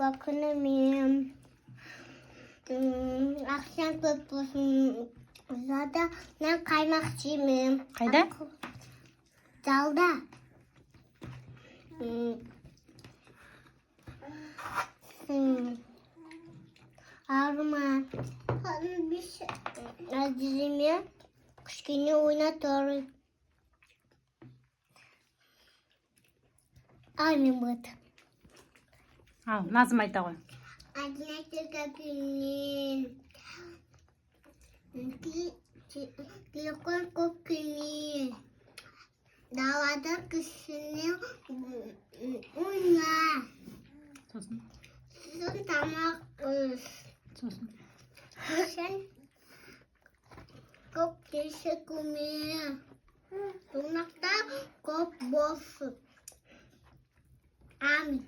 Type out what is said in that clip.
Bakınamıyorum. Akşam topusun. Zaten ben kaymakçıyım. Қайда? Dalda. Arma. Bir şey. Azizimi kuşkini oynatıyor. Aynı bıt. Ал, Назым айта ғой. Одиннадцать күннен телефон көп күннен далада кісінің ойна Сосын. сосын тамақ іш Сосын. сен көп кеші күні қонақта көп болсын. Амин.